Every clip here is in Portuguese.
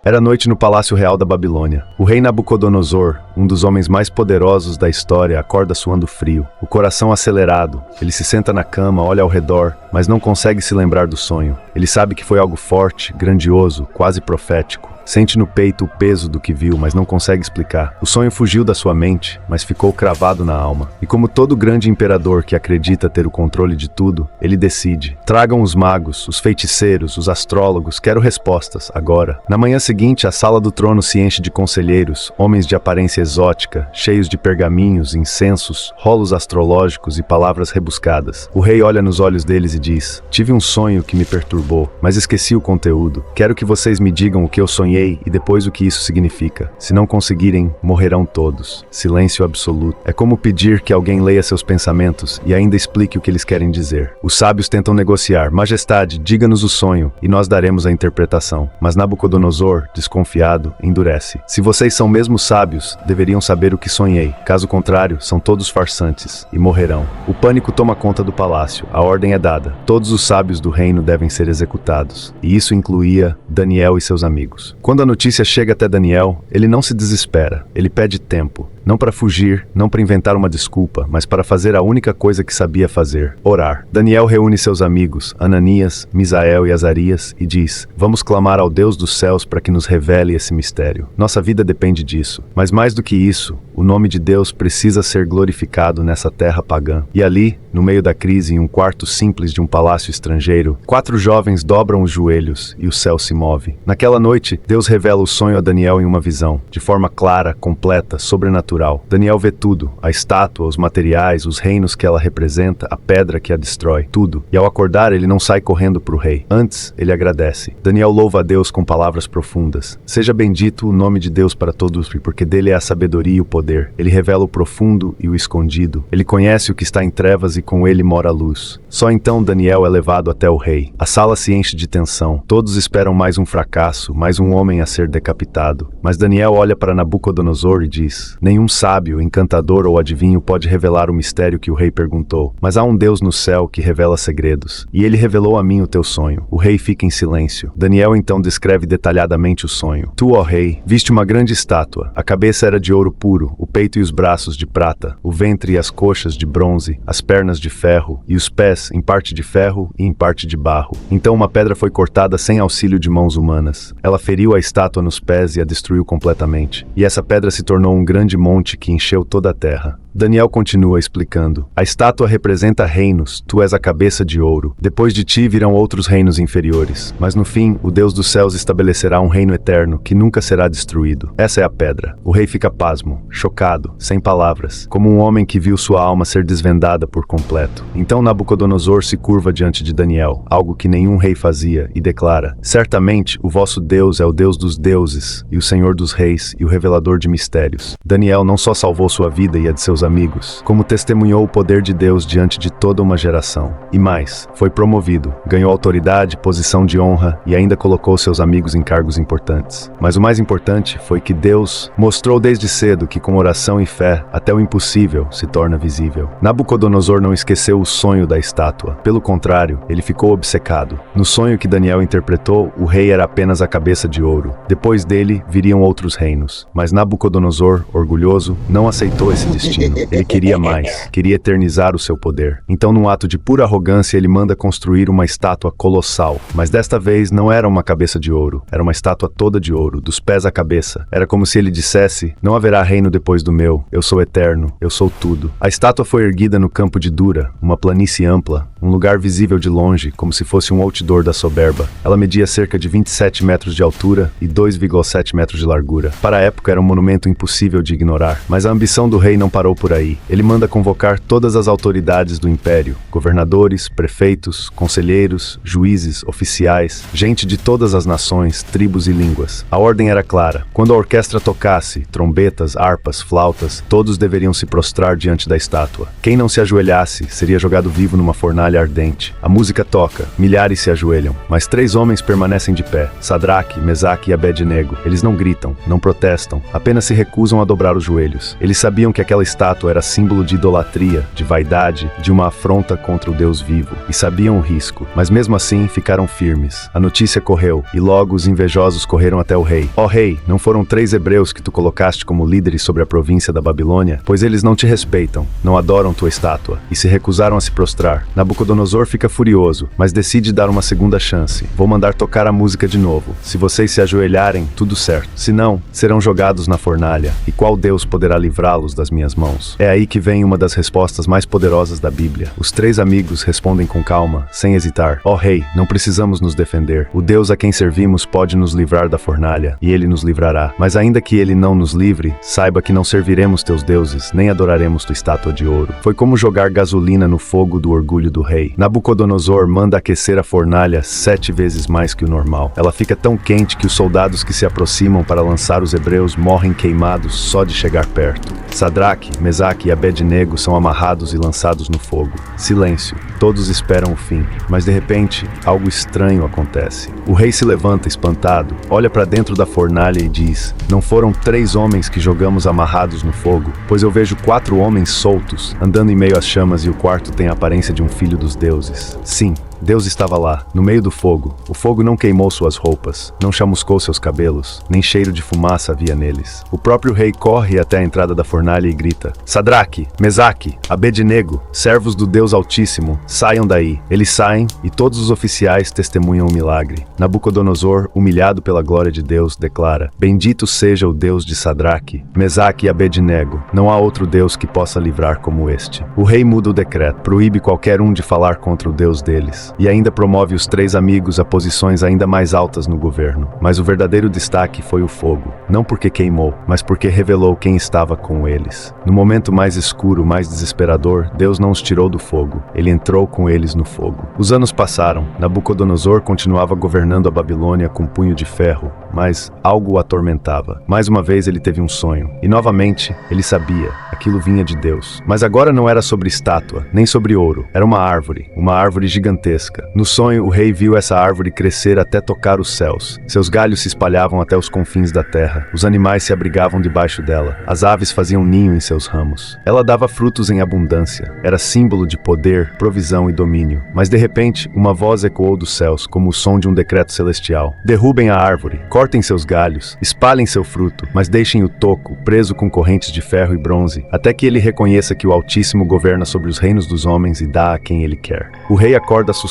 Era noite no Palácio Real da Babilônia. O rei Nabucodonosor, um dos homens mais poderosos da história, acorda suando frio, o coração acelerado. Ele se senta na cama, olha ao redor, mas não consegue se lembrar do sonho. Ele sabe que foi algo forte, grandioso, quase profético. Sente no peito o peso do que viu, mas não consegue explicar. O sonho fugiu da sua mente, mas ficou cravado na alma. E como todo grande imperador que acredita ter o controle de tudo, ele decide. Tragam os magos, os feiticeiros, os astrólogos, quero respostas, agora. Na manhã seguinte, a sala do trono se enche de conselheiros, homens de aparência exótica, cheios de pergaminhos, incensos, rolos astrológicos e palavras rebuscadas. O rei olha nos olhos deles e diz: tive um sonho que me perturbou, mas esqueci o conteúdo. Quero que vocês me digam o que eu sonhei e depois o que isso significa. Se não conseguirem, morrerão todos. Silêncio absoluto. É como pedir que alguém leia seus pensamentos e ainda explique o que eles querem dizer. Os sábios tentam negociar. Majestade, diga-nos o sonho e nós daremos a interpretação. Mas Nabucodonosor, desconfiado, endurece. Se vocês são mesmo sábios, deveriam saber o que sonhei. Caso contrário, são todos farsantes e morrerão. O pânico toma conta do palácio. A ordem é dada. Todos os sábios do reino devem ser executados. E isso incluía Daniel e seus amigos. Quando a notícia chega até Daniel, ele não se desespera, ele pede tempo. Não para fugir, não para inventar uma desculpa, mas para fazer a única coisa que sabia fazer, orar. Daniel reúne seus amigos, Ananias, Misael e Azarias, e diz: vamos clamar ao Deus dos céus para que nos revele esse mistério. Nossa vida depende disso. Mas mais do que isso, o nome de Deus precisa ser glorificado nessa terra pagã. E ali, no meio da crise, em um quarto simples de um palácio estrangeiro, 4 jovens dobram os joelhos e o céu se move. Naquela noite, Deus revela o sonho a Daniel em uma visão, de forma clara, completa, sobrenatural. Daniel vê tudo, a estátua, os materiais, os reinos que ela representa, a pedra que a destrói, tudo. E ao acordar, ele não sai correndo para o rei. Antes, ele agradece. Daniel louva a Deus com palavras profundas. Seja bendito o nome de Deus para todos, porque dele é a sabedoria e o poder. Ele revela o profundo e o escondido. Ele conhece o que está em trevas e com ele mora a luz. Só então Daniel é levado até o rei. A sala se enche de tensão. Todos esperam mais um fracasso, mais um homem a ser decapitado. Mas Daniel olha para Nabucodonosor e diz: nenhum sábio, encantador ou adivinho pode revelar o mistério que o rei perguntou. Mas há um Deus no céu que revela segredos. E ele revelou a mim o teu sonho. O rei fica em silêncio. Daniel então descreve detalhadamente o sonho. Tu, ó rei, viste uma grande estátua. A cabeça era de ouro puro, o peito e os braços de prata, o ventre e as coxas de bronze, as pernas de ferro e os pés em parte de ferro e em parte de barro. Então uma pedra foi cortada sem auxílio de mãos humanas. Ela feriu a estátua nos pés e a destruiu completamente. E essa pedra se tornou um grande monte que encheu toda a terra. Daniel continua explicando: a estátua representa reinos, tu és a cabeça de ouro. Depois de ti virão outros reinos inferiores. Mas no fim, o Deus dos céus estabelecerá um reino eterno que nunca será destruído. Essa é a pedra. O rei fica pasmo, chocado, sem palavras, como um homem que viu sua alma ser desvendada por completo. Então Nabucodonosor se curva diante de Daniel, algo que nenhum rei fazia, e declara: certamente o vosso Deus é o Deus dos deuses, e o Senhor dos reis, e o revelador de mistérios. Daniel não só salvou sua vida e a de seus amigos, como testemunhou o poder de Deus diante de toda uma geração. E mais, foi promovido, ganhou autoridade, posição de honra e ainda colocou seus amigos em cargos importantes. Mas o mais importante foi que Deus mostrou desde cedo que com oração e fé, até o impossível se torna visível. Nabucodonosor não esqueceu o sonho da estátua. Pelo contrário, ele ficou obcecado. No sonho que Daniel interpretou, o rei era apenas a cabeça de ouro. Depois dele, viriam outros reinos. Mas Nabucodonosor, orgulhoso, não aceitou esse destino. Ele queria mais, queria eternizar o seu poder. Então, num ato de pura arrogância, ele manda construir uma estátua colossal. Mas desta vez não era uma cabeça de ouro, era uma estátua toda de ouro, dos pés à cabeça. Era como se ele dissesse: não haverá reino depois do meu, eu sou eterno, eu sou tudo. A estátua foi erguida no campo de Dura, uma planície ampla, um lugar visível de longe, como se fosse um outdoor da soberba. Ela media cerca de 27 metros de altura e 2,7 metros de largura. Para a época era um monumento impossível de ignorar, mas a ambição do rei não parou por aí. Ele manda convocar todas as autoridades do império, governadores, prefeitos, conselheiros, juízes, oficiais, gente de todas as nações, tribos e línguas. A ordem era clara. Quando a orquestra tocasse, trombetas, harpas, flautas, todos deveriam se prostrar diante da estátua. Quem não se ajoelhasse matasse, seria jogado vivo numa fornalha ardente. A música toca, milhares se ajoelham, mas 3 homens permanecem de pé: Sadraque, Mesaque e Abednego. Eles não gritam, não protestam, apenas se recusam a dobrar os joelhos. Eles sabiam que aquela estátua era símbolo de idolatria, de vaidade, de uma afronta contra o Deus vivo, e sabiam o risco, mas mesmo assim ficaram firmes. A notícia correu, e logo os invejosos correram até o rei. Ó rei, não foram 3 hebreus que tu colocaste como líderes sobre a província da Babilônia? Pois eles não te respeitam, não adoram tua estátua, e se recusaram a se prostrar. Nabucodonosor fica furioso, mas decide dar uma segunda chance. Vou mandar tocar a música de novo. Se vocês se ajoelharem, tudo certo. Se não, serão jogados na fornalha. E qual Deus poderá livrá-los das minhas mãos? É aí que vem uma das respostas mais poderosas da Bíblia. Os 3 amigos respondem com calma, sem hesitar: ó rei, não precisamos nos defender. O Deus a quem servimos pode nos livrar da fornalha, e ele nos livrará. Mas ainda que ele não nos livre, saiba que não serviremos teus deuses, nem adoraremos tua estátua de ouro. Foi como jogar gasolina no fogo do orgulho do rei. Nabucodonosor manda aquecer a fornalha 7 vezes mais que o normal. Ela fica tão quente que os soldados que se aproximam para lançar os hebreus morrem queimados só de chegar perto. Sadraque, Mesaque e Abednego são amarrados e lançados no fogo. Silêncio. Todos esperam o fim, mas de repente, algo estranho acontece. O rei se levanta espantado, olha para dentro da fornalha e diz: não foram 3 homens que jogamos amarrados no fogo, pois eu vejo 4 homens soltos, andando em meio às chamas, e o quarto tem a aparência de um filho dos deuses. Sim, Deus estava lá, no meio do fogo. O fogo não queimou suas roupas, não chamuscou seus cabelos, nem cheiro de fumaça havia neles. O próprio rei corre até a entrada da fornalha e grita: Sadraque, Mesaque, Abednego, servos do Deus Altíssimo, saiam daí. Eles saem e todos os oficiais testemunham o milagre. Nabucodonosor, humilhado pela glória de Deus, declara: bendito seja o Deus de Sadraque, Mesaque e Abednego. Não há outro Deus que possa livrar como este. O rei muda o decreto, proíbe qualquer um de falar contra o Deus deles. E ainda promove os 3 amigos a posições ainda mais altas no governo. Mas o verdadeiro destaque foi o fogo. Não porque queimou, mas porque revelou quem estava com eles. No momento mais escuro, mais desesperador, Deus não os tirou do fogo. Ele entrou com eles no fogo. Os anos passaram. Nabucodonosor continuava governando a Babilônia com punho de ferro, mas algo o atormentava. Mais uma vez ele teve um sonho. E novamente, ele sabia. Aquilo vinha de Deus. Mas agora não era sobre estátua, nem sobre ouro. Era uma árvore gigantesca. No sonho, o rei viu essa árvore crescer até tocar os céus. Seus galhos se espalhavam até os confins da terra. Os animais se abrigavam debaixo dela. As aves faziam ninho em seus ramos. Ela dava frutos em abundância. Era símbolo de poder, provisão e domínio. Mas de repente, uma voz ecoou dos céus, como o som de um decreto celestial: derrubem a árvore, cortem seus galhos, espalhem seu fruto, mas deixem o toco, preso com correntes de ferro e bronze, até que ele reconheça que o Altíssimo governa sobre os reinos dos homens e dá a quem ele quer. O rei acorda assustado.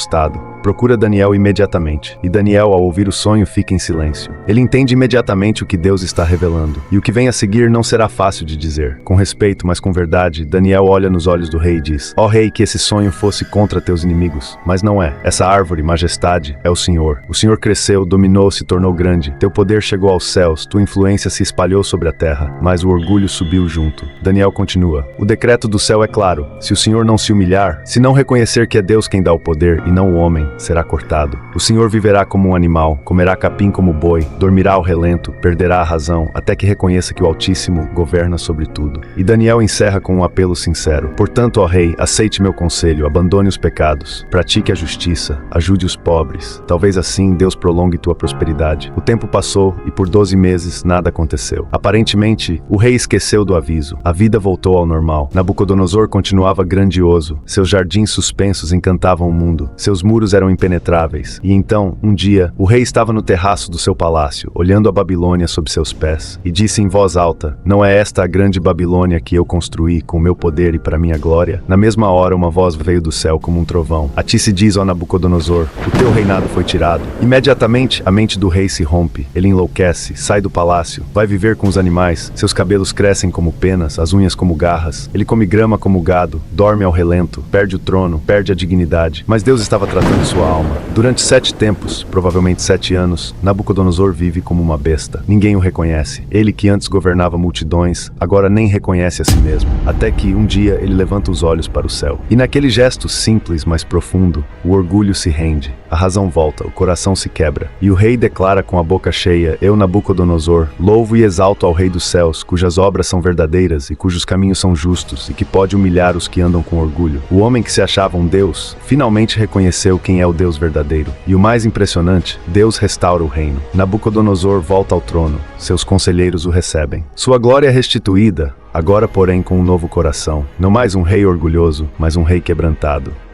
Procura Daniel imediatamente, e Daniel, ao ouvir o sonho, fica em silêncio. Ele entende imediatamente o que Deus está revelando, e o que vem a seguir não será fácil de dizer. Com respeito, mas com verdade, Daniel olha nos olhos do rei e diz: ó rei, que esse sonho fosse contra teus inimigos, mas não é. Essa árvore, majestade, é o Senhor. O Senhor cresceu, dominou, se tornou grande. Teu poder chegou aos céus, tua influência se espalhou sobre a terra, mas o orgulho subiu junto. Daniel continua: o decreto do céu é claro. Se o Senhor não se humilhar, se não reconhecer que é Deus quem dá o poder e não o homem, será cortado. O Senhor viverá como um animal, comerá capim como boi, dormirá ao relento, perderá a razão, até que reconheça que o Altíssimo governa sobre tudo. E Daniel encerra com um apelo sincero: portanto, ó rei, aceite meu conselho, abandone os pecados, pratique a justiça, ajude os pobres. Talvez assim Deus prolongue tua prosperidade. O tempo passou e por 12 meses nada aconteceu. Aparentemente, o rei esqueceu do aviso. A vida voltou ao normal. Nabucodonosor continuava grandioso. Seus jardins suspensos encantavam o mundo. Seus muros eram impenetráveis. E então, um dia, o rei estava no terraço do seu palácio, olhando a Babilônia sob seus pés, e disse em voz alta: não é esta a grande Babilônia que eu construí com meu poder e para minha glória? Na mesma hora, uma voz veio do céu como um trovão: a ti se diz, ó Nabucodonosor, o teu reinado foi tirado. Imediatamente, a mente do rei se rompe. Ele enlouquece, sai do palácio, vai viver com os animais. Seus cabelos crescem como penas, as unhas como garras. Ele come grama como gado, dorme ao relento, perde o trono, perde a dignidade. Mas Deus estava tratando sua alma. Durante 7 tempos, provavelmente 7 anos, Nabucodonosor vive como uma besta. Ninguém o reconhece. Ele que antes governava multidões, agora nem reconhece a si mesmo. Até que, um dia, ele levanta os olhos para o céu. E naquele gesto simples, mas profundo, o orgulho se rende. A razão volta, o coração se quebra. E o rei declara com a boca cheia: Eu, Nabucodonosor, louvo e exalto ao Rei dos céus, cujas obras são verdadeiras e cujos caminhos são justos, e que pode humilhar os que andam com orgulho. O homem que se achava um Deus, finalmente reconheceu quem é o Deus verdadeiro. E o mais impressionante, Deus restaura o reino. Nabucodonosor volta ao trono. Seus conselheiros o recebem. Sua glória é restituída, agora porém com um novo coração. Não mais um rei orgulhoso, mas um rei quebrantado.